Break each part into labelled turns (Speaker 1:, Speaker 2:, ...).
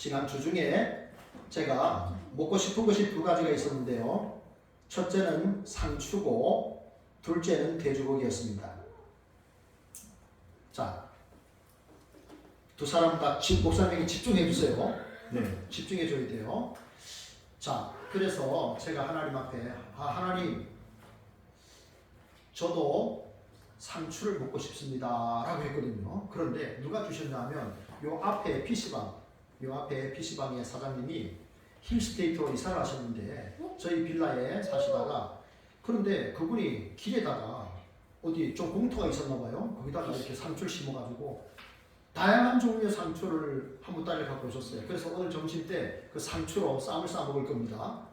Speaker 1: 지난 주 중에 제가 먹고 싶은 것이 두 가지가 있었는데요. 첫째는 상추고 둘째는 돼지고기였습니다. 자, 두 사람 다 목사님에게 집중해 주세요. 네, 집중해 줘야 돼요. 자, 그래서 제가 하나님 앞에 하나님, 저도 상추를 먹고 싶습니다 라고 했거든요. 그런데 누가 주셨냐면 요 앞에 PC방의 사장님이 힐스테이트로 이사를 하셨는데 저희 빌라에 사시다가, 그런데 그분이 길에다가 어디 좀 공터가 있었나 봐요. 거기다가 이렇게 상추를 심어가지고 다양한 종류의 상추를 한 보따리를 갖고 오셨어요. 그래서 오늘 점심 때 그 상추로 쌈을 싸 먹을 겁니다.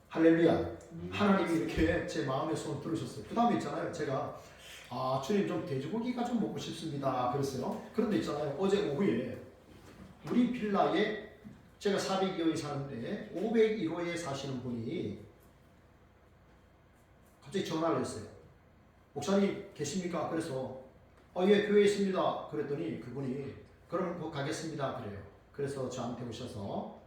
Speaker 1: 할렐루야. 하나님이 이렇게 제 마음의 소원 들으셨어요. 그 다음에 있잖아요. 제가 주님 좀 돼지고기가 좀 먹고 싶습니다 그랬어요. 그런데 있잖아요. 어제 오후에 우리 빌라에 제가 402호에 사는데 501호에 사시는 분이 갑자기 전화를 했어요. 목사님 계십니까? 그래서 예, 교회에 있습니다. 그랬더니 그분이 그럼 곧 가겠습니다 그래요. 그래서 저한테 오셨어요.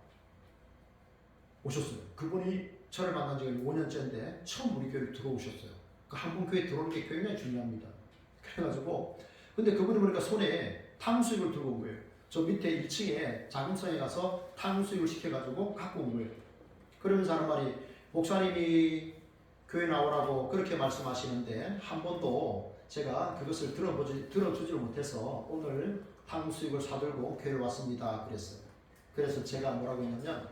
Speaker 1: 그분이 저를 만난 지가 5년째인데 처음 우리 교회에 들어오셨어요. 그 한 분 교회에 들어오는 게 굉장히 중요합니다. 그래가지고 근데 그분이 보니까 손에 탕수육을 들고 온 거예요. 저 밑에 1층에 자금성에 가서 탕수육을 시켜가지고 갖고 온 거예요. 그러면서 하는 말이, 목사님이 교회 나오라고 그렇게 말씀하시는데 한 번도 제가 그것을 들어주지를 못해서 오늘 탕수육을 사들고 교회에 왔습니다 그랬어요. 그래서 제가 뭐라고 했냐면,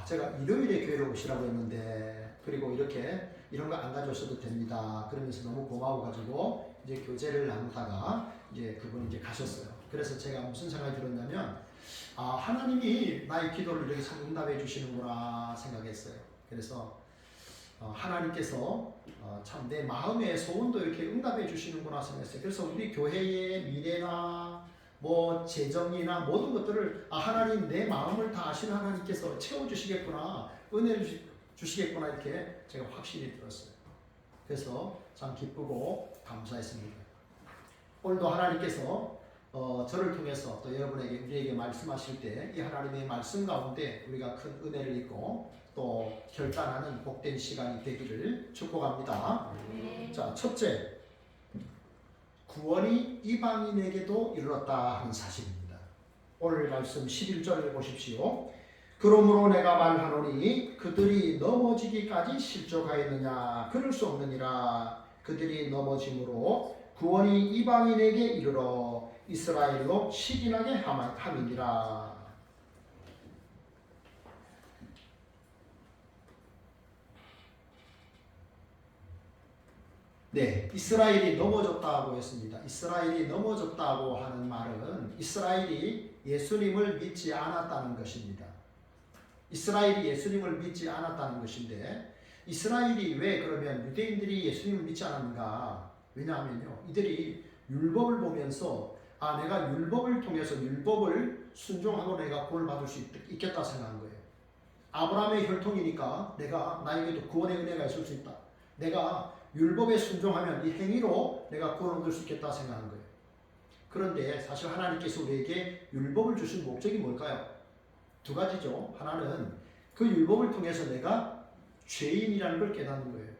Speaker 1: 제가 일요일에 교회로 오시라고 했는데, 그리고 이런 거 안 가져오셔도 됩니다 그러면서 너무 고마워가지고 이제 교제를 나누다가 이제 그분이 이제 가셨어요. 그래서 제가 무슨 생각이 들었냐면, 하나님이 나의 기도를 이렇게 응답해 주시는구나 생각했어요. 그래서 하나님께서 참 내 마음의 소원도 이렇게 응답해 주시는구나 생각했어요. 그래서 우리 교회의 미래나 뭐 재정이나 모든 것들을 하나님 내 마음을 다 아시는 하나님께서 채워주시겠구나, 은혜를 주시겠구나, 이렇게 제가 확신이 들었어요. 그래서 참 기쁘고 감사했습니다. 오늘도 하나님께서 저를 통해서 또 우리에게 말씀하실 때 이 하나님의 말씀 가운데 우리가 큰 은혜를 입고 또 결단하는 복된 시간이 되기를 축복합니다. 자, 첫째, 구원이 이방인에게도 이르렀다 하는 사실입니다. 오늘 말씀 11절을 보십시오. 그러므로 내가 말하노니 그들이 넘어지기까지 실족하였느냐? 그럴 수 없느니라. 그들이 넘어짐으로 구원이 이방인에게 이르러 이스라엘로 시기나게 함이니라. 네, 이스라엘이 넘어졌다고 했습니다. 이스라엘이 넘어졌다고 하는 말은 이스라엘이 예수님을 믿지 않았다는 것입니다. 이스라엘이 예수님을 믿지 않았다는 것인데, 이스라엘이 왜 그러면 유대인들이 예수님을 믿지 않았는가? 왜냐하면요, 이들이 율법을 보면서 내가 율법을 통해서 율법을 순종하고 내가 구원을 받을 수 있겠다 생각한 거예요. 아브라함의 혈통이니까 나에게도 구원의 은혜가 있을 수 있다. 내가 율법에 순종하면 이 행위로 내가 구원을 얻을 수 있겠다 생각한 거예요. 그런데 사실 하나님께서 우리에게 율법을 주신 목적이 뭘까요? 두 가지죠. 하나는 그 율법을 통해서 내가 죄인이라는 걸 깨닫는 거예요.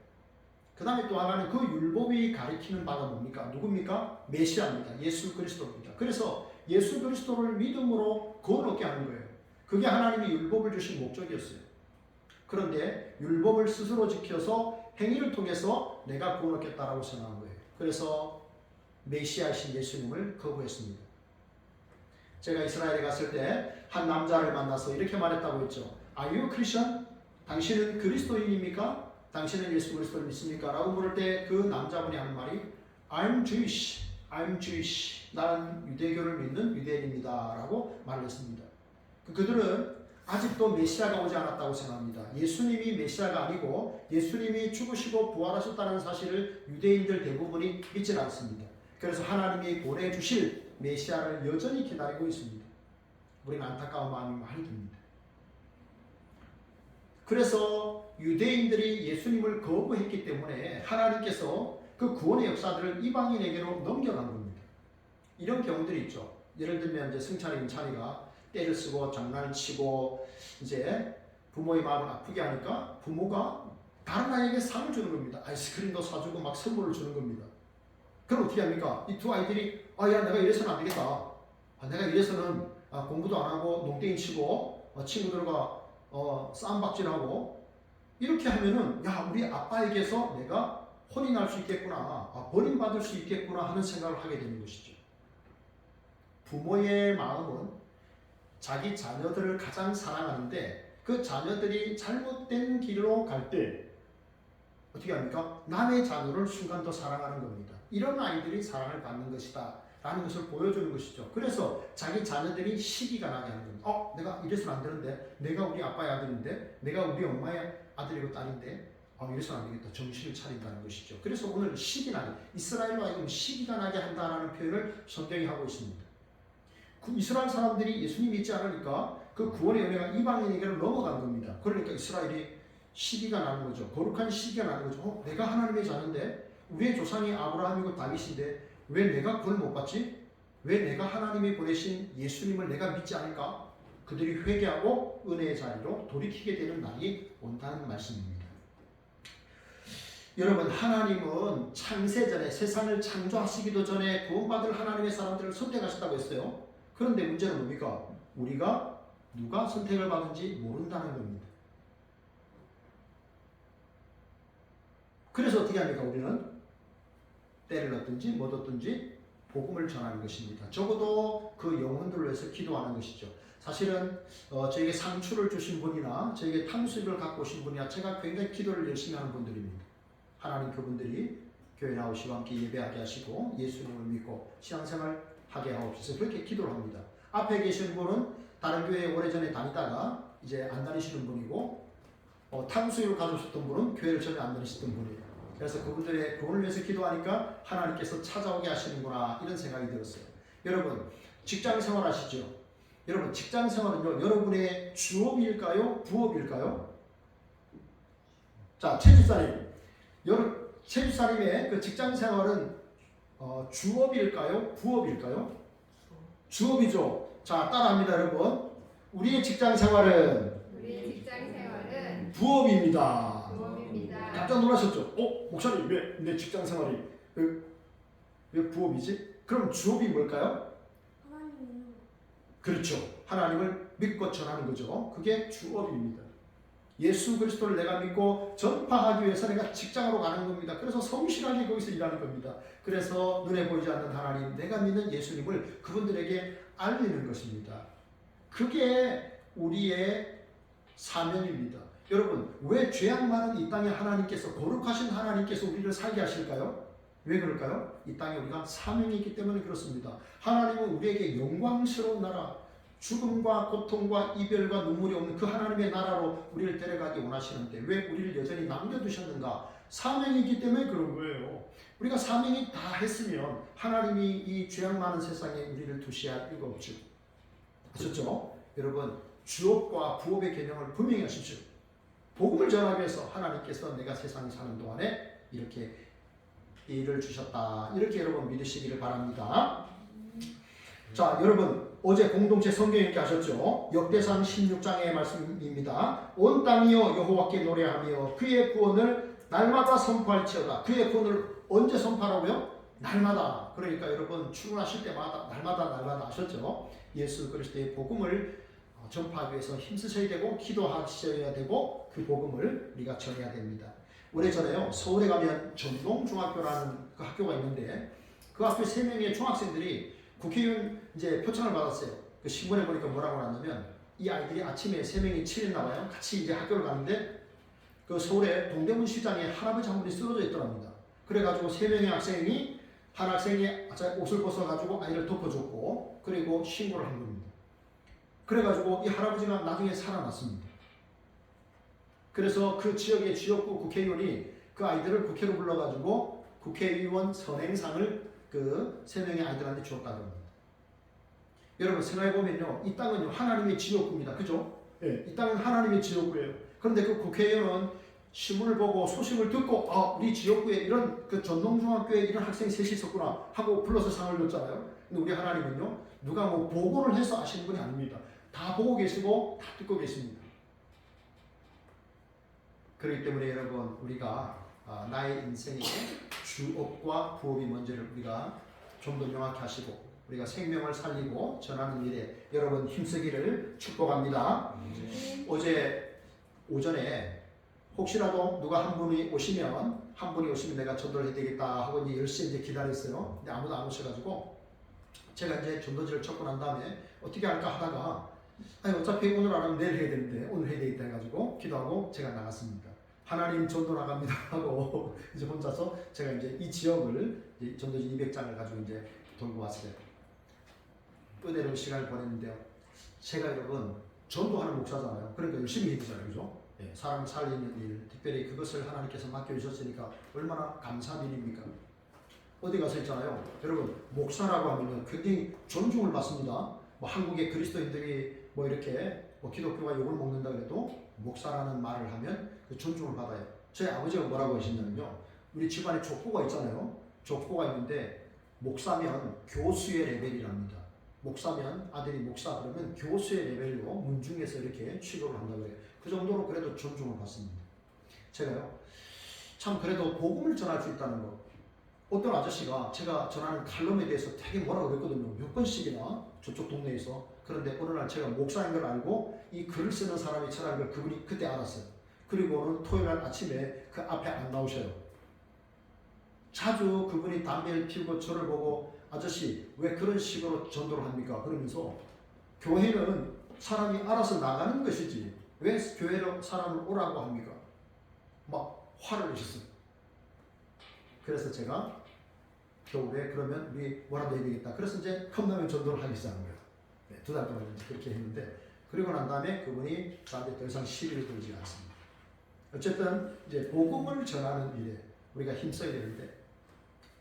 Speaker 1: 그 다음에 또 하나는 그 율법이 가리키는 바가 뭡니까? 누굽니까? 메시아입니다. 예수 그리스도입니다. 그래서 예수 그리스도를 믿음으로 구원 얻게 하는 거예요. 그게 하나님이 율법을 주신 목적이었어요. 그런데 율법을 스스로 지켜서 행위를 통해서 내가 구원 얻겠다라고 생각한 거예요. 그래서 메시아이신 예수님을 거부했습니다. 제가 이스라엘에 갔을 때 한 남자를 만나서 이렇게 말했다고 했죠. Are you Christian? 당신은 그리스도인입니까? 당신은 예수 그리스도를 믿습니까? 라고 물을 때 그 남자분이 하는 말이 I'm Jewish. I'm Jewish. 나는 유대교를 믿는 유대인입니다. 라고 말을 했습니다. 그들은 아직도 메시아가 오지 않았다고 생각합니다. 예수님이 메시아가 아니고 예수님이 죽으시고 부활하셨다는 사실을 유대인들 대부분이 믿지 않습니다. 그래서 하나님이 보내주실 메시아를 여전히 기다리고 있습니다. 우리는 안타까운 마음이 많이 듭니다. 그래서 유대인들이 예수님을 거부했기 때문에 하나님께서 그 구원의 역사들을 이방인에게로 넘겨간 겁니다. 이런 경우들이 있죠. 예를 들면 이제 승찬이, 인찬이가 때를 쓰고 장난치고 이제 부모의 마음을 아프게 하니까 부모가 다른 아이에게 상을 주는 겁니다. 아이스크림도 사주고 막 선물을 주는 겁니다. 그럼 어떻게 합니까? 이 두 아이들이 야 내가 이래서는 안 되겠다. 내가 이래서는 공부도 안 하고 농땡이 치고 친구들과 싸움박질하고 이렇게 하면은 야 우리 아빠에게서 내가 혼이 날 수 있겠구나, 버림받을 수 있겠구나 하는 생각을 하게 되는 것이죠. 부모의 마음은 자기 자녀들을 가장 사랑하는데 그 자녀들이 잘못된 길로 갈 때 어떻게 합니까? 남의 자녀를 순간 더 사랑하는 겁니다. 이런 아이들이 사랑을 받는 것이다 라는 것을 보여주는 것이죠. 그래서 자기 자녀들이 시기가 나게 하는 겁니다. 내가 이래서는 안 되는데, 내가 우리 아빠의 아들인데, 내가 우리 엄마의 아들이고 딸인데 이래서는 안 되겠다. 정신을 차린다는 것이죠. 그래서 오늘 시기 나게, 이스라엘로 하여금 시기가 나게 한다라는 표현을 성경이 하고 있습니다. 이스라엘 사람들이 예수님 믿지 않으니까 그 구원의 은혜가 이방인에게로 넘어간 겁니다. 그러니까 이스라엘이 시기가 나는 거죠. 거룩한 시기가 나는 거죠. 내가 하나님의 자녀인데, 우리의 조상이 아브라함이고 다윗인데 왜 내가 그걸 못 받지? 왜 내가 하나님이 보내신 예수님을 내가 믿지 않을까? 그들이 회개하고 은혜의 자리로 돌이키게 되는 날이 온다는 말씀입니다. 여러분, 하나님은 창세전에, 세상을 창조하시기도 전에 구원받을 하나님의 사람들을 선택하셨다고 했어요. 그런데 문제는 뭡니까? 우리가 누가 선택을 받은지 모른다는 겁니다. 그래서 어떻게 합니까? 우리는 때를 얻든지 못 얻든지 복음을 전하는 것입니다. 적어도 그 영혼들을 위해서 기도하는 것이죠. 사실은 저에게 상추를 주신 분이나 저에게 탕수육을 갖고 오신 분이나 제가 굉장히 기도를 열심히 하는 분들입니다. 하나님 그분들이 교회 나오시고 함께 예배하게 하시고 예수님을 믿고 신앙생활 하게 하옵소서, 그렇게 기도를 합니다. 앞에 계신 분은 다른 교회에 오래전에 다니다가 이제 안 다니시는 분이고 탕수육을 가져오셨던 분은 교회를 전혀 안 다니시던 분이에요. 그래서 그분들의 구원을 위해서 기도하니까 하나님께서 찾아오게 하시는구나 이런 생각이 들었어요. 여러분 직장 생활 하시죠? 여러분 직장 생활은요 여러분의 주업일까요? 부업일까요? 자, 최집사님, 최집사님의 그 직장 생활은 주업일까요? 부업일까요? 주업이죠. 자, 따라합니다 여러분. 우리의 직장 생활은 부업입니다. 깜짝 놀라셨죠? 목사님 왜 내 직장 생활이 왜 부업이지? 그럼 주업이 뭘까요? 하나님이요. 그렇죠. 하나님을 믿고 전하는 거죠. 그게 주업입니다. 예수 그리스도를 내가 믿고 전파하기 위해서 내가 직장으로 가는 겁니다. 그래서 성실하게 거기서 일하는 겁니다. 그래서 눈에 보이지 않는 하나님, 내가 믿는 예수님을 그분들에게 알리는 것입니다. 그게 우리의 사명입니다. 여러분, 왜 죄악 많은 이 땅에 하나님께서, 거룩하신 하나님께서 우리를 살게 하실까요? 왜 그럴까요? 이 땅에 우리가 사명이 있기 때문에 그렇습니다. 하나님은 우리에게 영광스러운 나라, 죽음과 고통과 이별과 눈물이 없는 그 하나님의 나라로 우리를 데려가기 원하시는데 왜 우리를 여전히 남겨두셨는가? 사명이 있기 때문에 그런 거예요. 우리가 사명이 다 했으면 하나님이 이 죄악 많은 세상에 우리를 두시할 이유가 없죠. 아셨죠? 여러분, 주업과 부업의 개념을 분명히 하십시오. 복음을 전하기 위해서 하나님께서 내가 세상에 사는 동안에 이렇게 일을 주셨다. 이렇게 여러분 믿으시기를 바랍니다. 자, 여러분 어제 공동체 성경 읽기 하셨죠? 역대상 16장의 말씀입니다. 온 땅이여 여호와께 노래하며 그의 구원을 날마다 선포할지어다. 그의 구원을 언제 선포하라고요? 날마다. 그러니까 여러분 출근하실 때마다 날마다 하셨죠? 예수 그리스도의 복음을 전파하기 위해서 힘쓰셔야 되고 기도하셔야 되고 그 복음을 우리가 전해야 됩니다. 오래전에요 서울에 가면 전동중학교라는 그 학교가 있는데 그 학교 3명의 중학생들이 국회의원 이제 표창을 받았어요. 그 신문에 보니까 뭐라고 나왔냐면 이 아이들이 아침에 3명이 친했나 봐요. 같이 이제 학교를 가는데 그 서울에 동대문 시장에 할아버지 한 분이 쓰러져 있더랍니다. 그래가지고 3명의 학생이 한 학생이 옷을 벗어가지고 아이를 덮어줬고 그리고 신고를 한 겁니다. 그래가지고 이 할아버지가 나중에 살아났습니다. 그래서 그 지역의 지역구 국회의원이 그 아이들을 국회로 불러가지고 국회의원 선행상을 그 3명의 아이들한테 주었다고 합니다. 여러분 생각해보면요, 이 땅은요 하나님의 지역구입니다. 그죠? 예, 이 땅은 하나님의 지역구예요. 그런데 그 국회의원은 신문을 보고 소식을 듣고 우리 지역구에 이런 그 전동중학교에 이런 학생이 셋이 있었구나 하고 불러서 상을 줬잖아요. 근데 우리 하나님은요 누가 뭐 보고를 해서 아시는 분이 아닙니다. 다 보고 계시고 다 듣고 계십니다. 그렇기 때문에 여러분 우리가 나의 인생의 주업과 부업이 뭔지를 우리가 좀 더 명확히 하시고 우리가 생명을 살리고 전하는 일에 여러분 힘쓰기를 축복합니다. 어제 오전에 혹시라도 누가 한 분이 오시면 내가 전도를 해야 되겠다 하고 이제 열심히 이제 기다렸어요. 근데 아무도 안 오셔가지고 제가 이제 전도지를 쳤고 난 다음에 어떻게 할까 하다가 아니 어차피 오늘 안 하면 내일 해야 되는데 오늘 해야 되겠다 해가지고 기도하고 제가 나갔습니다. 하나님 전도 나갑니다 하고 이제 혼자서 제가 이제 이 지역을 이제 전도지 200장을 가지고 이제 돌고 왔어요. 은혜로운 시간을 보냈는데요. 제가 여러분 전도하는 목사잖아요. 그러니까 열심히 해야 되잖아요, 그죠? 예, 사람 살리는 일, 특별히 그것을 하나님께서 맡겨주셨으니까 얼마나 감사한 일입니까? 어디 가서 있잖아요. 여러분 목사라고 하면 굉장히 존중을 받습니다. 뭐 한국의 그리스도인들이 뭐 이렇게 뭐 기독교가 욕을 먹는다 그래도 목사라는 말을 하면 그 존중을 받아요. 저희 아버지가 뭐라고 하셨냐면요. 우리 집안에 족보가 있잖아요. 족보가 있는데 목사면 교수의 레벨이랍니다. 목사면 아들이 목사 그러면 교수의 레벨로 문중에서 이렇게 취급을 한다고 그래요. 그 정도로 그래도 존중을 받습니다. 제가요 참 그래도 복음을 전할 수 있다는 거. 어떤 아저씨가 제가 전하는 칼럼에 대해서 되게 뭐라고 그랬거든요. 몇 번씩이나 저쪽 동네에서. 그런데 어느 날 제가 목사인 걸 알고 이 글을 쓰는 사람이 저라는 걸 그분이 그때 알았어요. 그리고는 토요일 날 아침에 그 앞에 안 나오셔요. 자주 그분이 담배를 피우고 저를 보고 아저씨 왜 그런 식으로 전도를 합니까? 그러면서 교회는 사람이 알아서 나가는 것이지 왜 교회로 사람을 오라고 합니까? 막 화를 내셨어요. 그래서 제가 겨울에 그러면 우리 뭐라도 해야 되겠다. 그래서 이제 컵라면 전도를 하기 시작한 거예요. 네, 2달 동안 이제 그렇게 했는데 그리고 난 다음에 그분이 저한테 더 이상 시비를 걸지 않습니다. 어쨌든 이제 복음을 전하는 일에 우리가 힘써야 되는데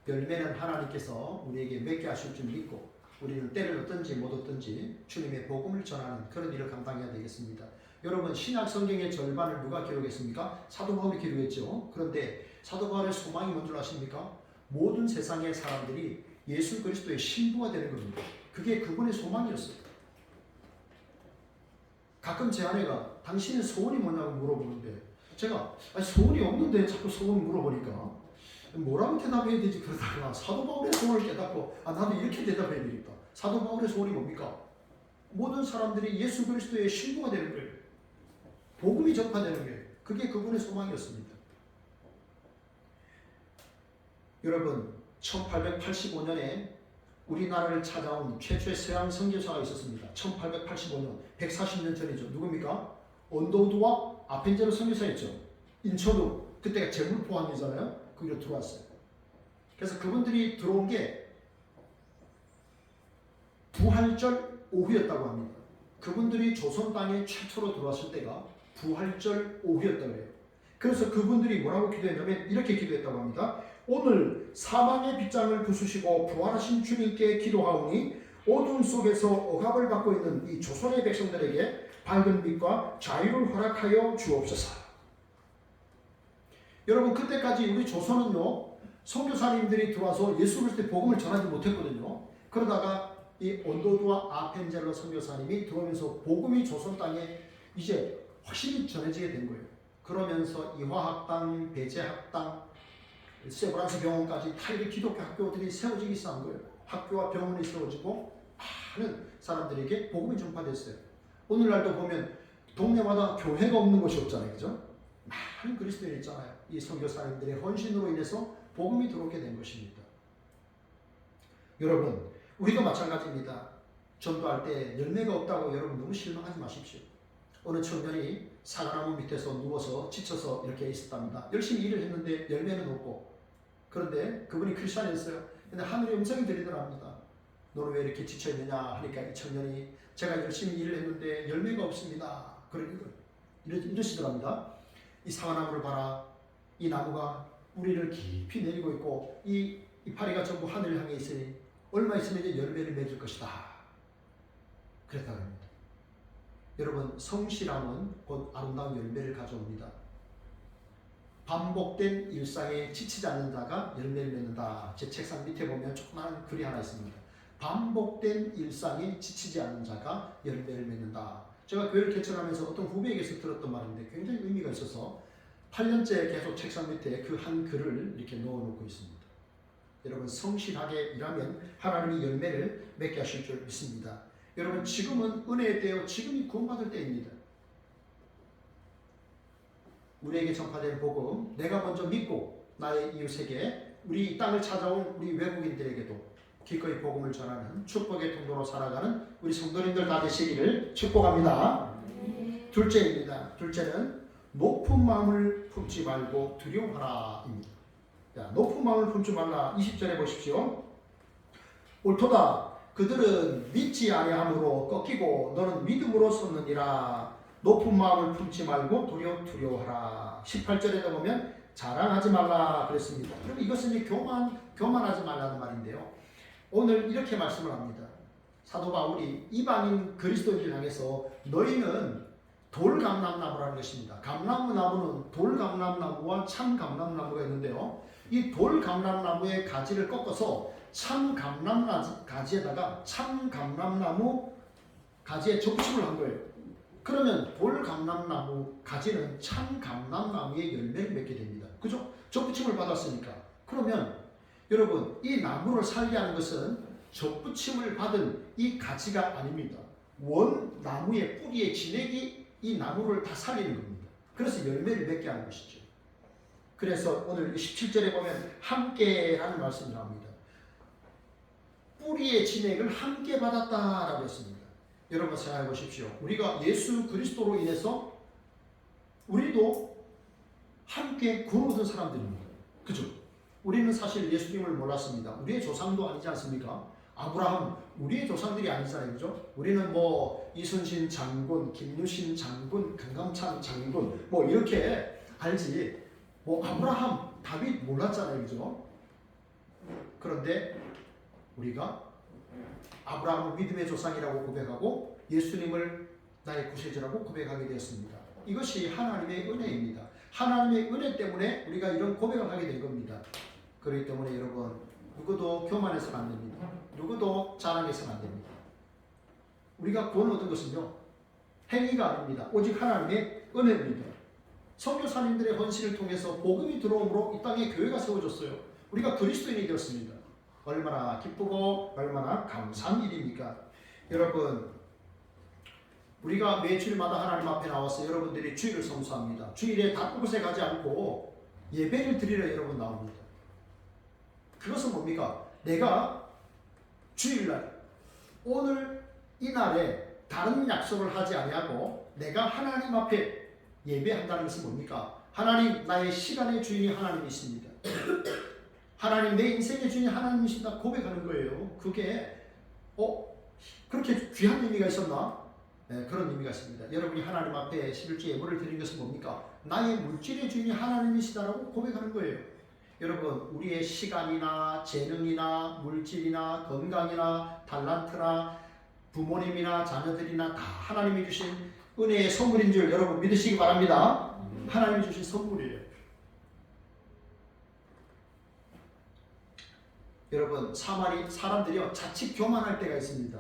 Speaker 1: 열매는 하나님께서 우리에게 맺게 하실 줄 믿고 우리는 때를 얻든지 못 얻든지 주님의 복음을 전하는 그런 일을 감당해야 되겠습니다. 여러분 신약 성경의 절반을 누가 기록했습니까? 사도 바울이 기록했죠. 그런데 사도 바울의 소망이 뭔 줄 아십니까? 모든 세상의 사람들이 예수 그리스도의 신부가 되는 겁니다. 그게 그분의 소망이었어요. 가끔 제 아내가 당신의 소원이 뭐냐고 물어보는데 제가 소원이 없는데 자꾸 소원 물어보니까 뭐라고 대답해야 되지 그러다가 사도 바울의 소원을 깨닫고 나도 이렇게 대답해야 되겠다. 사도 바울의 소원이 뭡니까? 모든 사람들이 예수 그리스도의 신부가 되는 거예요. 복음이 전파되는 거예요. 그게 그분의 소망이었습니다. 여러분 1885년에 우리나라를 찾아온 최초의 서양 선교사가 있었습니다. 1885년 140년 전이죠. 누굽니까? 언더우드와 아펜젤러 선교사였죠. 인천우 그때가 제물포항이잖아요. 거기로 들어왔어요. 그래서 그분들이 들어온 게 부활절 오후였다고 합니다. 그분들이 조선 땅에 최초로 들어왔을 때가 부활절 오후였다고 해요. 그래서 그분들이 뭐라고 기도했냐면 이렇게 기도했다고 합니다. 오늘 사망의 빗장을 부수시고 부활하신 주님께 기도하오니 어둠 속에서 억압을 받고 있는 이 조선의 백성들에게 밝은 빛과 자유를 허락하여 주옵소서. 여러분 그때까지 우리 조선은요 선교사님들이 들어와서 예수 그리스도의 복음을 전하지 못했거든요. 그러다가 이 언더우드와 아펜젤러 선교사님이 들어오면서 복음이 조선 땅에 이제 확실히 전해지게 된 거예요. 그러면서 이화학당, 배제학당, 세브란스 병원까지 타일의 기독교 학교들이 세워지기 시작한 거예요. 학교와 병원이 세워지고 많은 사람들에게 복음이 전파됐어요. 오늘날도 보면 동네마다 교회가 없는 곳이 없잖아요. 그죠? 많은 그리스도인이 있잖아요. 이 선교사님들의 헌신으로 인해서 복음이 들어오게 된 것입니다. 여러분 우리도 마찬가지입니다. 전도할 때 열매가 없다고 여러분 너무 실망하지 마십시오. 어느 청년이 사과나무 밑에서 누워서 지쳐서 이렇게 있었답니다. 열심히 일을 했는데 열매는 없고 그런데 그분이 크리스찬이었어요. 근데 하늘의 음성이 들리더랍니다. 너는 왜 이렇게 지쳐있느냐 하니까 이 청년이 제가 열심히 일을 했는데 열매가 없습니다. 이러시더랍니다. 이 사과나무를 봐라. 이 나무가 뿌리를 깊이 내리고 있고 이 파리가 전부 하늘을 향해 있으니 얼마 있으면 이제 열매를 맺을 것이다. 그랬다고 합니다. 여러분 성실함은 곧 아름다운 열매를 가져옵니다. 반복된 일상에 지치지 않는 자가 열매를 맺는다. 제 책상 밑에 보면 조그마한 글이 하나 있습니다. 반복된 일상에 지치지 않는 자가 열매를 맺는다. 제가 교회를 개척하면서 어떤 후배에게서 들었던 말인데 굉장히 의미가 있어서 8년째 계속 책상 밑에 그 한 글을 이렇게 넣어놓고 있습니다. 여러분, 성실하게 일하면 하나님이 열매를 맺게 하실 줄 믿습니다. 여러분, 지금은 은혜의 때요, 지금이 구원받을 때입니다. 우리에게 전파된 복음, 내가 먼저 믿고 나의 이웃에게, 우리 이 땅을 찾아온 우리 외국인들에게도 기꺼이 복음을 전하는 축복의 통로로 살아가는 우리 성도님들 다 되시기를 축복합니다. 둘째입니다. 둘째는 높은 마음을 품지 말고 두려워하라입니다. 자, 높은 마음을 품지 말라. 20절에 보십시오. 옳도다. 그들은 믿지 아니함으로 꺾이고 너는 믿음으로 섰느니라. 높은 마음을 품지 말고 두려워하라. 18절에도 보면 자랑하지 말라 그랬습니다. 그럼 이것은 이제 교만하지 말라는 말인데요. 오늘 이렇게 말씀을 합니다. 사도 바울이 이방인 그리스도인을 향해서 너희는 돌감람나무라는 것입니다. 감람나무는 돌감람나무와 참감람나무가 있는데요. 이 돌감람나무의 가지를 꺾어서 참감람나무 가지에다가 참감람나무 가지에 접붙임을 한 거예요. 그러면 돌감람나무 가지는 참감람나무의 열매를 맺게 됩니다. 그죠? 접붙임을 받았으니까. 그러면 여러분, 이 나무를 살게 하는 것은 접붙임을 받은 이 가지가 아닙니다. 원 나무의 뿌리의 진액이 이 나무를 다 살리는 겁니다. 그래서 열매를 맺게 하는 것이죠. 그래서 오늘 17절에 보면 함께라는 말씀이 나옵니다. 뿌리의 진액을 함께 받았다라고 했습니다. 여러분 생각해 보십시오. 우리가 예수 그리스도로 인해서 우리도 함께 구원 얻은 사람들입니다. 그죠? 우리는 사실 예수님을 몰랐습니다. 우리의 조상도 아니지 않습니까? 아브라함, 우리의 조상들이 아니잖아요. 그죠? 우리는 뭐 이순신 장군, 김유신 장군, 강감찬 장군 뭐 이렇게 알지. 뭐 아브라함, 다윗 몰랐잖아요. 그죠? 그런데 우리가 아브라함을 믿음의 조상이라고 고백하고 예수님을 나의 구세주라고 고백하게 되었습니다. 이것이 하나님의 은혜입니다. 하나님의 은혜 때문에 우리가 이런 고백을 하게 된 겁니다. 그렇기 때문에 여러분, 누구도 교만해서는 안 됩니다. 누구도 자랑해서는 안 됩니다. 우리가 구원 얻은 것은요, 행위가 아닙니다. 오직 하나님의 은혜입니다. 선교사님들의 헌신을 통해서 복음이 들어옴으로 이 땅에 교회가 세워졌어요. 우리가 그리스도인이 되었습니다. 얼마나 기쁘고 얼마나 감사한 일입니까? 여러분, 우리가 매 주일마다 하나님 앞에 나와서 여러분들이 주일을 성수합니다. 주일에 다른 곳에 가지 않고 예배를 드리러 여러분 나옵니다. 그것은 뭡니까? 내가 주일날 오늘 이 날에 다른 약속을 하지 아니하고 내가 하나님 앞에 예배한다는 것은 뭡니까? 하나님, 나의 시간의 주인이 하나님이십니다. 하나님, 내 인생의 주인이 하나님이십니다. 고백하는 거예요. 그게 그렇게 귀한 의미가 있었나? 네, 그런 의미가 있습니다. 여러분이 하나님 앞에 11주 예물을 드리는 것은 뭡니까? 나의 물질의 주인이 하나님이시다라고 고백하는 거예요. 여러분, 우리의 시간이나 재능이나 물질이나 건강이나 달란트나 부모님이나 자녀들이나 다 하나님이 주신 은혜의 선물인 줄 여러분 믿으시기 바랍니다. 하나님이 주신 선물이에요. 여러분, 사람들이요 자칫 교만할 때가 있습니다.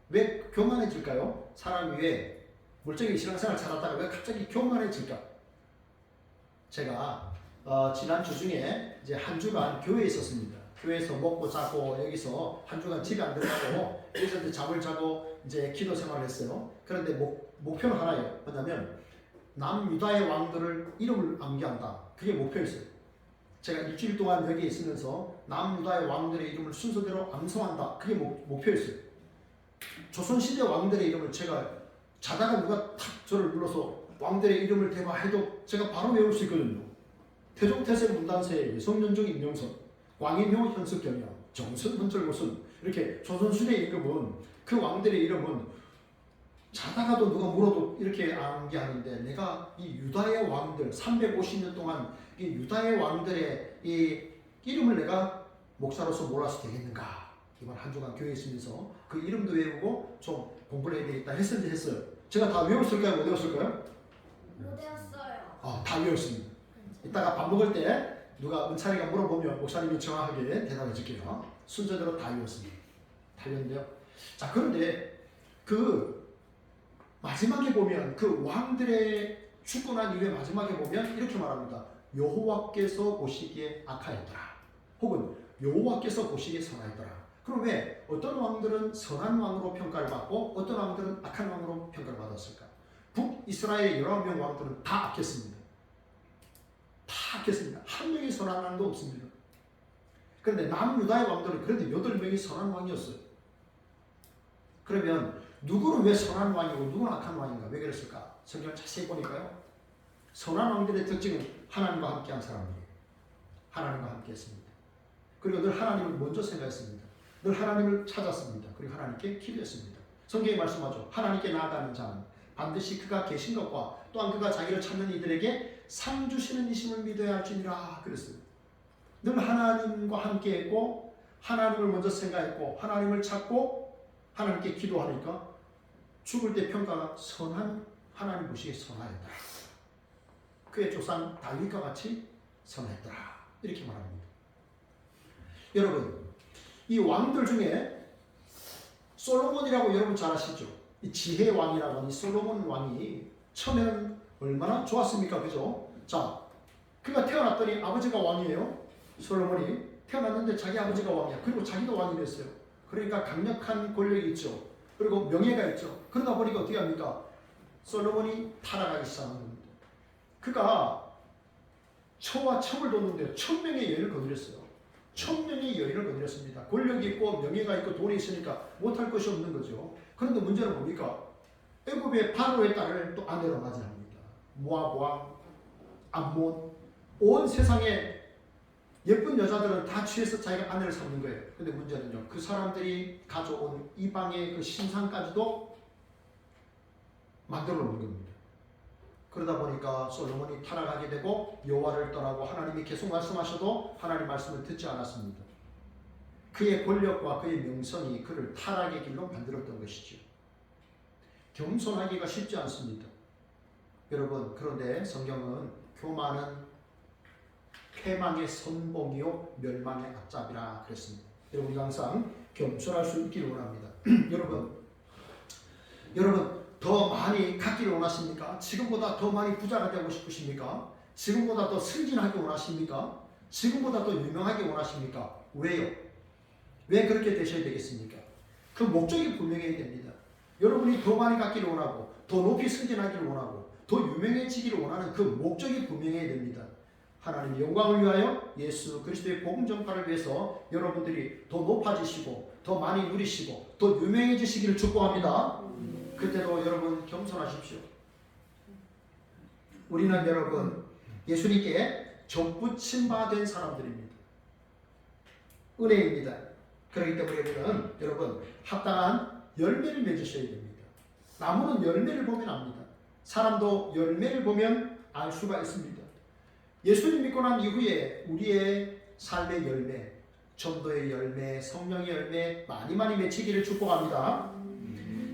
Speaker 1: 왜 교만해질까요? 사람이 왜 물질적인 신앙생활을 찾았다가 왜 갑자기 교만해질까? 제가 지난 주 중에 이제 한 주간 교회에 있었습니다. 교회에서 먹고 자고 여기서 한 주간 집에 안 들어가고 여기서 이제 잠을 자고 이제 기도 생활을 했어요. 그런데 목표는 하나예요. 뭐냐면 남유다의 왕들을 이름을 암기한다. 그게 목표였어요. 제가 일주일 동안 여기 있으면서 남유다의 왕들의 이름을 순서대로 암송한다. 그게 목표였어요. 조선시대 왕들의 이름을 제가 자다가 누가 탁 저를 불러서 왕들의 이름을 대마해도 제가 바로 외울 수 있거든요. 태종태세 문단세 예성연종 임명선 광인효 현석경영 정선 헌철고순 이렇게 조선시대의 이름은 그 왕들의 이름은 자다가도 누가 물어도 이렇게 암기하는데 내가 이 유다의 왕들 350년 동안 이 유다의 왕들의 이 이름을 내가 목사로서 몰라서 되겠는가? 이번 한 주간 교회에 있으면서 그 이름도 외우고 좀 공부를 해야 되겠다 했어요. 제가 다 외웠을까요? 못 외웠을까요?
Speaker 2: 못 외웠어요.
Speaker 1: 다 외웠습니다. 이따가 밥 먹을 때 누가 은찬이가 물어보면 목사님이 정확하게 대답해 줄게요. 순서대로 다 외웠습니다. 달렸는데요. 자, 그런데 그 마지막에 보면 그 왕들의 죽고 난 이후에 마지막에 보면 이렇게 말합니다. 여호와께서 보시기에 악하였더라. 혹은 여호와께서 보시기에 선하였더라. 그럼 왜 어떤 왕들은 선한 왕으로 평가를 받고 어떤 왕들은 악한 왕으로 평가를 받았을까? 북이스라엘 19명 왕들은 다 악했습니다. 다 악했습니다. 한 명이 선한 왕도 없습니다. 그런데 남유다의 왕들은 그래도 8명이 선한 왕이었어요. 그러면 누구는 왜 선한 왕이고 누구는 악한 왕인가? 왜 그랬을까? 성경을 자세히 보니까요. 선한 왕들의 특징은 하나님과 함께한 사람들이에요. 하나님과 함께했습니다. 그리고 늘 하나님을 먼저 생각했습니다. 늘 하나님을 찾았습니다. 그리고 하나님께 기도했습니다. 성경이 말씀하죠. 하나님께 나아가는 자는 반드시 그가 계신 것과 또한 그가 자기를 찾는 이들에게 상 주시는 이심을 믿어야 할지니라 그랬어요. 늘 하나님과 함께했고 하나님을 먼저 생각했고 하나님을 찾고 하나님께 기도하니까 죽을 때 평가가 선한 하나님 보시기에 선하였다. 그의 조상 다윗과 같이 선했더라. 이렇게 말합니다. 여러분, 이 왕들 중에 솔로몬이라고 여러분 잘 아시죠? 이 지혜 왕이라고 하는 이 솔로몬 왕이 처음에는 얼마나 좋았습니까? 그죠? 자, 그가 태어났더니 아버지가 왕이에요. 솔로몬이 태어났는데 자기 아버지가 왕이야. 그리고 자기도 왕이 됐어요. 그러니까 강력한 권력이 있죠. 그리고 명예가 있죠. 그러다 보니까 어떻게 합니까? 솔로몬이 타락하기 시작한 겁니다. 그가 처와 첨을 뒀는데 1000명의 여인을 거느렸어요. 1000명의 여인을 거느렸습니다. 권력이 있고 명예가 있고 돈이 있으니까 못할 것이 없는 거죠. 그런데 문제는 뭡니까? 애굽의 바로의 딸을 또 아내로 맞이합니다. 모압 왕, 암몬, 온 세상에 예쁜 여자들은 다 취해서 자기가 아내를 삼는 거예요. 근데 문제는요, 그 사람들이 가져온 이방의 그 신상까지도 만들어 놓은 겁니다. 그러다 보니까 솔로몬이 타락하게 되고 여호와를 떠나고 하나님이 계속 말씀하셔도 하나님 말씀을 듣지 않았습니다. 그의 권력과 그의 명성이 그를 타락의 길로 만들었던 것이죠. 겸손하기가 쉽지 않습니다. 여러분, 그런데 성경은 교만은 패망의 선봉이요 멸망의 앞잡이라 그랬습니다. 여러분 항상 겸손할 수 있기를 원합니다. 여러분 더 많이 갖기를 원하십니까? 지금보다 더 많이 부자가 되고 싶으십니까? 지금보다 더 승진하기 원하십니까? 지금보다 더 유명하기 원하십니까? 왜요? 왜 그렇게 되셔야 되겠습니까? 그 목적이 분명해야 됩니다. 여러분이 더 많이 갖기를 원하고 더 높이 승진하기를 원하고 더 유명해지기를 원하는 그 목적이 분명해야 됩니다. 하나님의 영광을 위하여 예수 그리스도의 복음 전파를 위해서 여러분들이 더 높아지시고 더 많이 누리시고 더 유명해지시기를 축복합니다. 그때도 여러분 겸손하십시오. 우리는 여러분 예수님께 접붙임 바 된 사람들입니다. 은혜입니다. 그렇기 때문에 우리는 여러분 합당한 열매를 맺으셔야 됩니다. 나무는 열매를 보면 압니다. 사람도 열매를 보면 알 수가 있습니다. 예수님 믿고 난 이후에 우리의 삶의 열매, 전도의 열매, 성령의 열매 많이 맺히기를 축복합니다.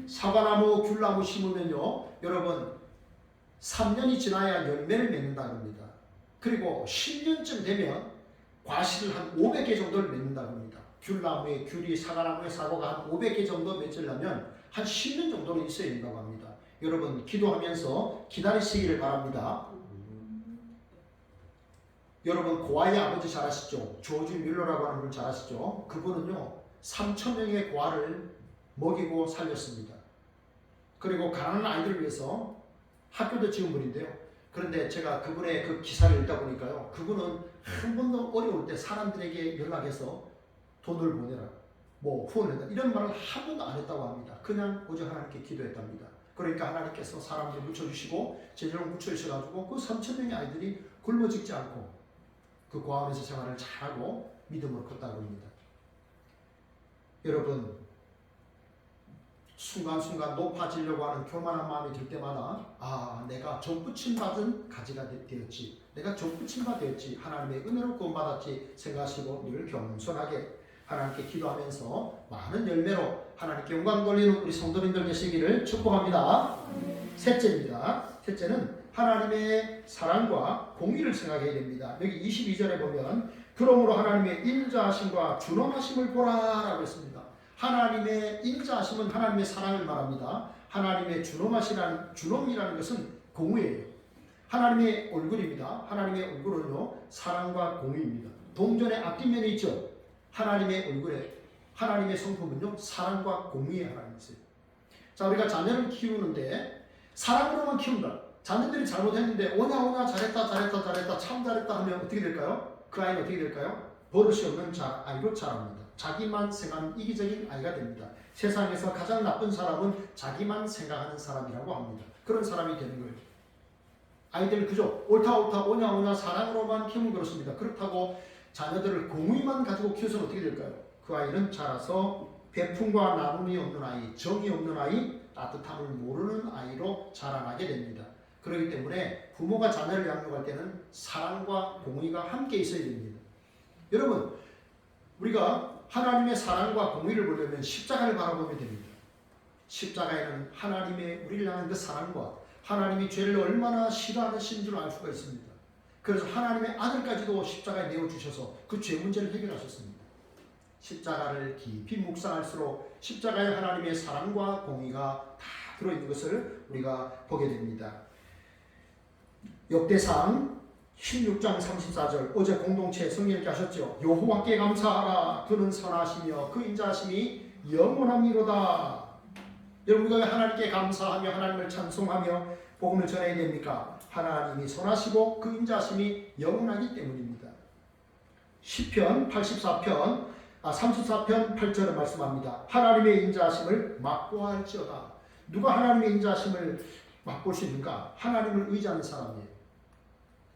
Speaker 1: 사과나무, 귤나무 심으면요, 여러분 3년이 지나야 열매를 맺는다고 합니다. 그리고 10년쯤 되면 과실을 한 500개 정도를 맺는다고 합니다. 귤나무에 귤이, 사과나무에 사과가 한 500개 정도 맺으려면 한 10년 정도는 있어야 된다고 합니다. 여러분 기도하면서 기다리시기를 바랍니다. 여러분 고아의 아버지 잘 아시죠? 조지 뮬러라고 하는 분 잘 아시죠? 그분은요 3,000명의 고아를 먹이고 살렸습니다. 그리고 가난한 아이들을 위해서 학교도 지은 분인데요. 그런데 제가 그분의 그 기사를 읽다 보니까요, 그분은 한 번도 어려울 때 사람들에게 연락해서 돈을 보내라, 뭐 후원해라 이런 말을 한 번도 안 했다고 합니다. 그냥 오직 하나님께 기도했답니다. 그러니까 하나님께서 사람들을 묻혀주시고 제대로 묻혀주셔가지고 그 3,000명의 아이들이 굶어 죽지 않고 그 고아원에서 생활을 잘하고 믿음으로 컸다고 합니다. 여러분 순간순간 높아지려고 하는 교만한 마음이 들 때마다 내가 접붙임 받은 가지가 되었지, 내가 접붙임 받았지, 하나님의 은혜로 구원받았지 생각하시고 늘 겸손하게 하나님께 기도하면서 많은 열매로 하나님께 영광 돌리는 우리 성도님들 되시기를 축복합니다. 셋째입니다. 셋째는 하나님의 사랑과 공의를 생각해야 됩니다. 여기 22절에 보면 그러므로 하나님의 인자하심과 준엄하심을 보라라고 했습니다. 하나님의 인자하심은 하나님의 사랑을 말합니다. 하나님의 주놈이라는 것은 공의예요. 하나님의 얼굴입니다. 하나님의 얼굴은요 사랑과 공의입니다. 동전의 앞뒷면에 있죠. 하나님의 얼굴에 하나님의 성품은요 사랑과 공의의 하나님이세요. 자, 우리가 자녀를 키우는데 사랑으로만 키운다. 자녀들이 잘못했는데 오냐 잘했다 참 잘했다 하면 어떻게 될까요? 그 아이는 어떻게 될까요? 버릇이 없는 아이로 자랍니다. 자기만 생각하는 이기적인 아이가 됩니다. 세상에서 가장 나쁜 사람은 자기만 생각하는 사람이라고 합니다. 그런 사람이 되는 거예요. 아이들 그저 옳다 오냐 사랑으로만 키우면 그렇습니다. 그렇다고 자녀들을 공의만 가지고 키워서는 어떻게 될까요? 그 아이는 자라서 베품과 나눔이 없는 아이, 정이 없는 아이, 따뜻함을 모르는 아이로 자라나게 됩니다. 그렇기 때문에 부모가 자녀를 양육할 때는 사랑과 공의가 함께 있어야 됩니다. 여러분, 우리가 하나님의 사랑과 공의를 보려면 십자가를 바라보면 됩니다. 십자가에는 하나님의 우리를 향한 그 사랑과 하나님이 죄를 얼마나 싫어하시는 줄 알 수가 있습니다. 그래서 하나님의 아들까지도 십자가에 내어주셔서 그 죄 문제를 해결하셨습니다. 십자가를 깊이 묵상할수록 십자가에 하나님의 사랑과 공의가 다 들어있는 것을 우리가 보게 됩니다. 역대상 16장 34절 어제 공동체 성경 읽게 하셨죠. 여호와께 감사하라. 그는 선하시며 그 인자하심이 영원함이로다. 여러분, 우리가 하나님께 감사하며 하나님을 찬송하며 복음을 전해야 됩니까? 하나님이 선하시고 그 인자하심이 영원하기 때문입니다. 시편 34편 8절을 말씀합니다. 하나님의 인자하심을 맛보아할지어다. 누가 하나님의 인자하심을 맛볼 수 있는가? 하나님을 의지하는 사람이에요.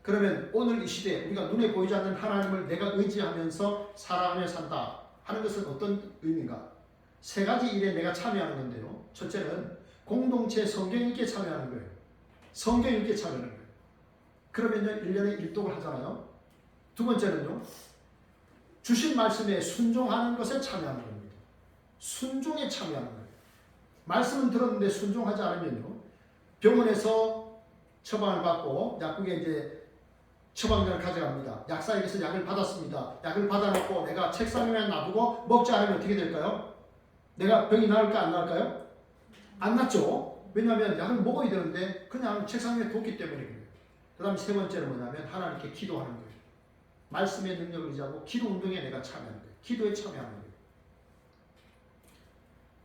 Speaker 1: 그러면 오늘 이 시대에 우리가 눈에 보이지 않는 하나님을 내가 의지하면서 살아가며 산다 하는 것은 어떤 의미인가? 세 가지 일에 내가 참여하는 건데요. 첫째는 공동체 성경 읽기에 참여하는 거예요. 성경 읽기에 참여하는 거예요. 그러면요 1년에 일독을 하잖아요. 두 번째는요 주신 말씀에 순종하는 것에 참여하는 겁니다. 순종에 참여하는 거예요. 말씀은 들었는데 순종하지 않으면요 병원에서 처방을 받고 약국에 이제 처방전을 가져갑니다. 약사에게서 약을 받았습니다. 약을 받아놓고 내가 책상 위에 놔두고 먹지 않으면 어떻게 될까요? 내가 병이 나을까 안 나을까요? 안 낫죠. 왜냐하면 약을 먹어야 되는데 그냥 책상 위에 뒀기 때문에 그래요. 그 다음 세 번째는 뭐냐면 하나님께 기도하는 거예요. 말씀의 능력을 의지하고 기도 운동에 내가 참여하는 거예요. 기도에 참여하는 거예요.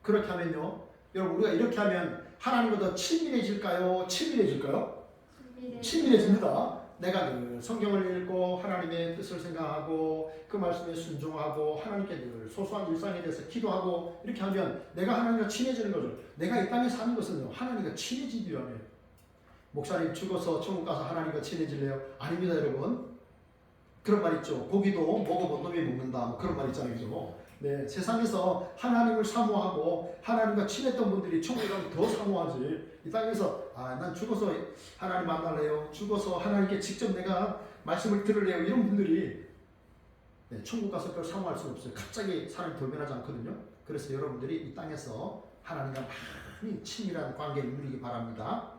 Speaker 1: 그렇게 하면요 여러분 우리가 이렇게 하면 하나님과 더 친밀해질까요? 친밀해질까요? 친밀해집니다. 내가 늘 성경을 읽고 하나님의 뜻을 생각하고 그 말씀에 순종하고 하나님께 늘 소소한 일상에 대해서 기도하고 이렇게 하면 내가 하나님과 친해지는 거죠. 내가 이 땅에 사는 것은요 하나님과 친해지기 위함이에요. 목사님 죽어서 천국 가서 하나님과 친해질래요? 아닙니다 여러분. 그런 말 있죠. 고기도 먹어본 놈이 먹는다 뭐 그런 말 있잖아요. 그죠? 네, 세상에서 하나님을 사모하고 하나님과 친했던 분들이 천국에 가면 더 사모하지. 이 땅에서 난 죽어서 하나님 만날래요. 죽어서 하나님께 직접 내가 말씀을 들을래요. 이런 분들이 네, 천국 가서 별 사모할 수 없어요. 갑자기 사람이 돌변하지 않거든요. 그래서 여러분들이 이 땅에서 하나님과 많이 친밀한 관계를 누리기 바랍니다.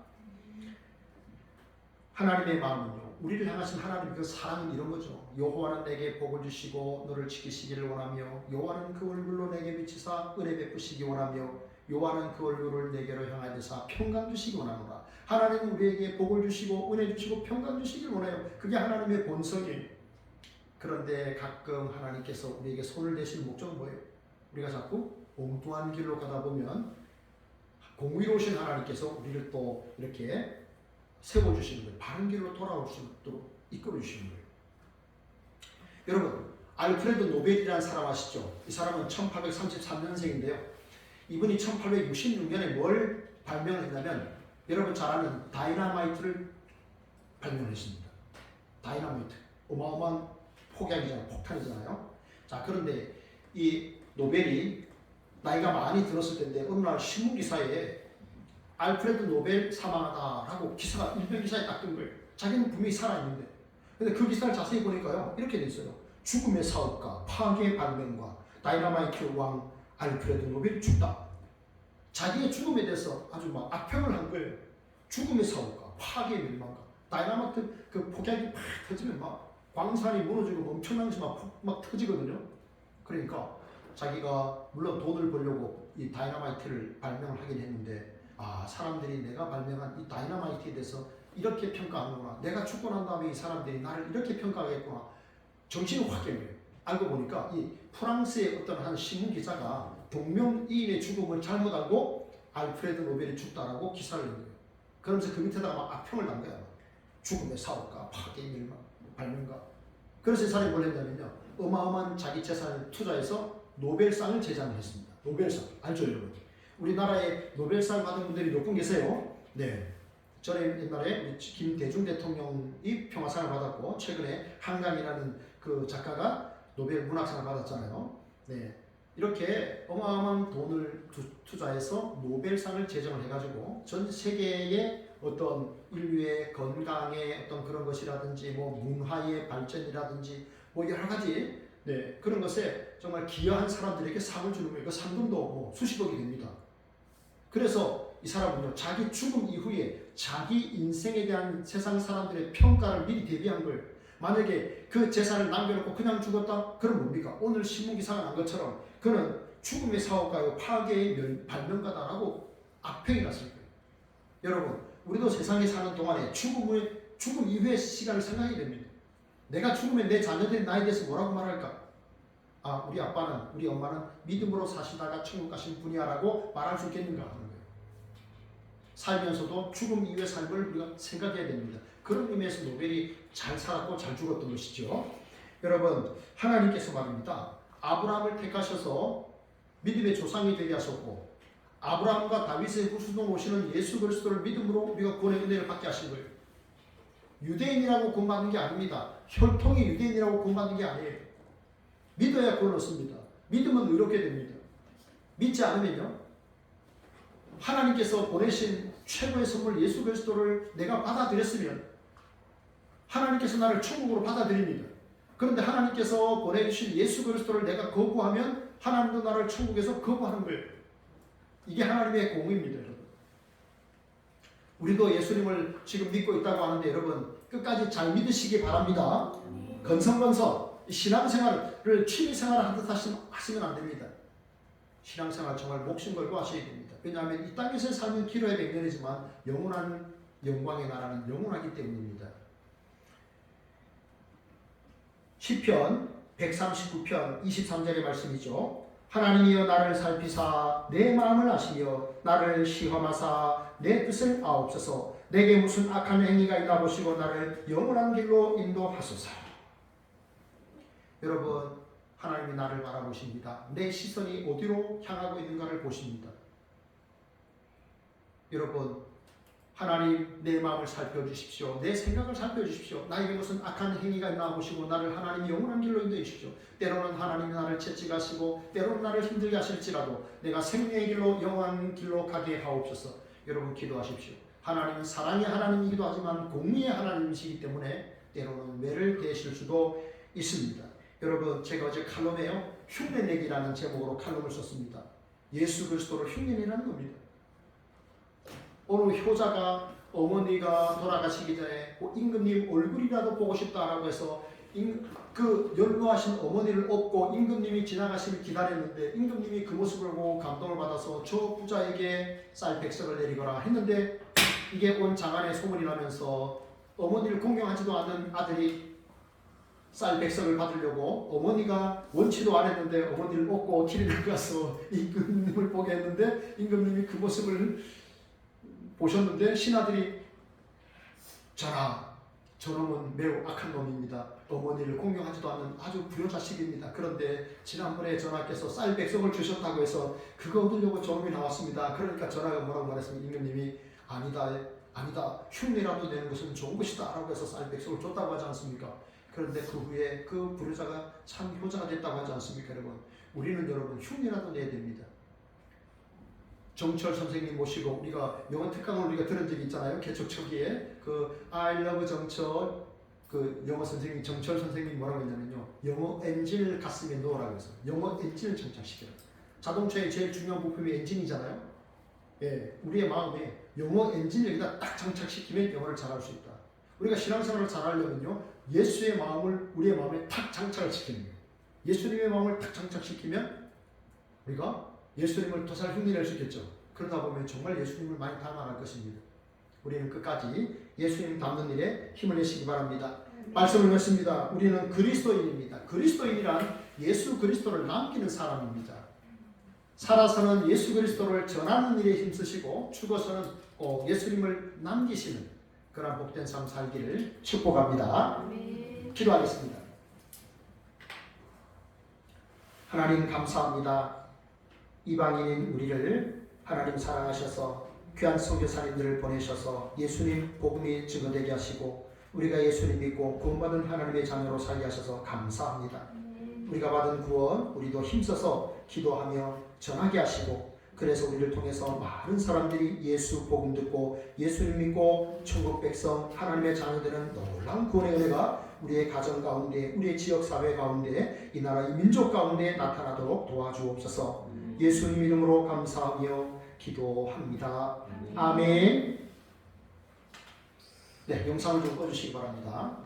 Speaker 1: 하나님의 마음은요 우리를 향하신 하나님의 그 사랑은 이런 거죠. 여호와는 내게 복을 주시고 너를 지키시기를 원하며 여호와는 그 얼굴로 내게 비치사 은혜 베푸시기 원하며 여호와는 그 얼굴을 내게로 향하여 대사 평강 주시기 원하노라. 하나님은 우리에게 복을 주시고 은혜 주시고 평강 주시기를 원해요. 그게 하나님의 본성이에요. 그런데 가끔 하나님께서 우리에게 손을 대시는 목적은 뭐예요? 우리가 자꾸 엉뚱한 길로 가다 보면 공의로우신 하나님께서 우리를 또 이렇게 세워주시는 거예요. 바른 길로 돌아올 수 있도록 이끌어주시는 거예요. 여러분, 알프레드 노벨이라는 사람 아시죠? 이 사람은 1833년생인데요. 이분이 1866년에 뭘 발명을 했냐면 여러분 잘 아는 다이너마이트를 발명했습니다. 다이너마이트. 어마어마한 폭약이잖아요. 폭탄이잖아요. 자, 그런데 이 노벨이 나이가 많이 들었을 텐데 어느 날 신문기사에 알프레드 노벨 사망하다라고 기사가 일면 기사에 딱 뜬 거예요. 자기는 분명히 살아있는데. 근데 그 기사를 자세히 보니까요. 이렇게 돼 있어요. 죽음의 사업가, 파괴의 발명가, 다이너마이트 왕 알프레드 노벨 죽다. 자기의 죽음에 대해서 아주 막 악평을 한 거예요. 죽음의 사업가, 파괴의 멸망가. 다이너마이트 그 폭약이 팍 터지면 막 광산이 무너지고 엄청난 것이 막 터지거든요. 그러니까 자기가 물론 돈을 벌려고 이 다이너마이트를 발명을 하긴 했는데 사람들이 내가 발명한 이 다이너마이트에 대해서 이렇게 평가하는구나. 내가 죽고 난 다음에 이 사람들이 나를 이렇게 평가하겠구나. 정신이 확 깨는 거예요. 알고 보니까 이 프랑스의 어떤 한 신문 기자가 동명이인의 죽음을 잘못 알고 알프레드 노벨이 죽다라고 기사를 낸 거예요. 그러면서 그 밑에다가 막 악평을 단 거야. 죽음의 사업가, 파괴 일마, 발명가. 그래서 이 사람이 뭘 했냐면요. 어마어마한 자기 재산을 투자해서 노벨상을 제작을 했습니다. 노벨상. 알죠, 여러분? 우리나라에 노벨상 받은 분들이 몇 분 계세요? 네. 저는 옛날에 김대중 대통령이 평화상을 받았고, 최근에 한강이라는 그 작가가 노벨 문학상을 받았잖아요. 네. 이렇게 어마어마한 돈을 투자해서 노벨상을 제정을 해가지고 전 세계의 어떤 인류의 건강의 어떤 그런 것이라든지 뭐 문화의 발전이라든지 뭐 여러 가지 그런 것에 정말 기여한 사람들에게 상을 주는 거예요. 그 상금도 뭐 수십억이 됩니다. 그래서 이 사람은요, 자기 죽음 이후에 자기 인생에 대한 세상 사람들의 평가를 미리 대비한 거예요. 만약에 그 재산을 남겨놓고 그냥 죽었다? 그럼 뭡니까? 오늘 신문기사가 난 것처럼 그는 죽음의 사업가요, 파괴의 발명가다라고 악평이 났을 거예요. 여러분, 우리도 세상에 사는 동안에 죽음 이후의 시간을 생각해야 됩니다. 내가 죽으면 내 자녀들이 나에 대해서 뭐라고 말할까? 우리 아빠는, 우리 엄마는 믿음으로 사시다가 천국 가신 분이야라고 말할 수 있겠는가 하는 거예요. 살면서도 죽음 이후의 삶을 우리가 생각해야 됩니다. 그런 의미에서 노벨이 잘 살았고 잘 죽었던 것이죠. 여러분, 하나님께서 말입니다. 아브라함을 택하셔서 믿음의 조상이 되게 하셨고, 아브라함과 다윗의 후손으로 오시는 예수 그리스도를 믿음으로 우리가 구원의 은혜를 받게 하신 거예요. 유대인이라고 구원받는 게 아닙니다. 혈통이 유대인이라고 구원받는 게 아니에요. 믿어야 구원 얻습니다. 믿으면 의롭게 됩니다. 믿지 않으면요, 하나님께서 보내신 최고의 선물 예수 그리스도를 내가 받아들였으면 하나님께서 나를 천국으로 받아들입니다. 그런데 하나님께서 보내주신 예수 그리스도를 내가 거부하면 하나님도 나를 천국에서 거부하는 거예요. 이게 하나님의 공의입니다, 여러분. 우리도 예수님을 지금 믿고 있다고 하는데 여러분 끝까지 잘 믿으시기 바랍니다. 건성건성 신앙생활을 취미생활을 하듯 하시면 안 됩니다. 신앙생활 정말 목숨 걸고 하셔야 됩니다. 왜냐하면 이 땅에서의 삶은 기로의 100년이지만 영원한 영광의 나라는 영원하기 때문입니다. 시편 139편 23절의 말씀이죠. 하나님이여 나를 살피사 내 마음을 아시며 나를 시험하사 내 뜻을 아옵소서. 내게 무슨 악한 행위가 있나 보시고 나를 영원한 길로 인도하소서. 여러분, 하나님이 나를 바라보십니다. 내 시선이 어디로 향하고 있는가를 보십니다. 여러분, 하나님 내 마음을 살펴주십시오. 내 생각을 살펴주십시오. 나에게 무슨 악한 행위가 있나 보시고 나를 하나님이 영원한 길로 인도해 주십시오. 때로는 하나님이 나를 채찍하시고 때로는 나를 힘들게 하실지라도 내가 생명의 길로 영원한 길로 가게 하옵소서. 여러분 기도하십시오. 하나님은 사랑의 하나님이기도 하지만 공의의 하나님이시기 때문에 때로는 매를 대실 수도 있습니다. 여러분, 제가 어제 칼럼에요, 흉내내기라는 제목으로 칼럼을 썼습니다. 예수 그리스도를 흉내내라는 겁니다. 오늘 효자가 어머니가 돌아가시기 전에 임금님 얼굴이라도 보고 싶다라고 해서 그 연로하신 어머니를 업고 임금님이 지나가시길 기다렸는데 임금님이 그 모습을 보고 감동을 받아서 저 부자에게 쌀 100석을 내리거라 했는데 이게 온 장안에 소문이 나면서 어머니를 공경하지도 않는 아들이 쌀 100석을 받으려고 어머니가 원치도 안 했는데 어머니를 업고 길에 들어가서 임금님을 보게 했는데 임금님이 그 모습을 보셨는데 신하들이 전하, 저놈은 매우 악한 놈입니다. 어머니를 공경하지도 않는 아주 불효자식입니다. 그런데 지난번에 전하께서 쌀 100석을 주셨다고 해서 그거 얻으려고 저놈이 나왔습니다. 그러니까 전하가 뭐라고 말했습니까? 임금님이 아니다. 흉내라도 내는 것은 좋은 것이다 라고 해서 쌀 100석을 줬다고 하지 않습니까? 그런데 그 후에 그 불효자가 참 효자가 됐다고 하지 않습니까? 여러분, 우리는 여러분 흉내라도 내야 됩니다. 정철 선생님 모시고 우리가 영어 특강을 우리가 들은 적이 있잖아요. 개척 초기에 그 I love 정철 그 영어 선생님 정철 선생님이 뭐라고 했냐면요, 영어 엔진을 가슴에 넣으라고 해서 영어 엔진을 장착시켜라. 자동차의 제일 중요한 부품이 엔진이잖아요. 예, 우리의 마음에 영어 엔진을 여기다 딱 장착시키면 영어를 잘할 수 있다. 우리가 신앙생활을 잘하려면요, 예수의 마음을 우리의 마음에 탁 장착을 시키는 거예요. 예수님의 마음을 탁 장착시키면 우리가 예수님을 더 잘 흉내낼 수 있겠죠. 그러다 보면 정말 예수님을 많이 닮아갈 것입니다. 우리는 끝까지 예수님 닮는 일에 힘을 내시기 바랍니다. 말씀을 넣습니다. 우리는 그리스도인입니다. 그리스도인이란 예수 그리스도를 남기는 사람입니다. 살아서는 예수 그리스도를 전하는 일에 힘쓰시고 죽어서는 예수님을 남기시는 그런 복된 삶 살기를 축복합니다. 기도하겠습니다. 하나님 감사합니다. 이방인인 우리를 하나님 사랑하셔서 귀한 선교사님들을 보내셔서 예수님 복음이 증거되게 하시고 우리가 예수님 믿고 구원받은 하나님의 자녀로 살게 하셔서 감사합니다. 우리가 받은 구원 우리도 힘써서 기도하며 전하게 하시고 그래서 우리를 통해서 많은 사람들이 예수 복음 듣고 예수님 믿고 천국 백성 하나님의 자녀되는 놀라운 구원의 은혜가 우리의 가정 가운데 우리의 지역 사회 가운데 이 나라 이 민족 가운데 나타나도록 도와주옵소서. 예수님 이름으로 감사하며 기도합니다. 아멘. 네, 영상을 좀 꺼주시기 바랍니다.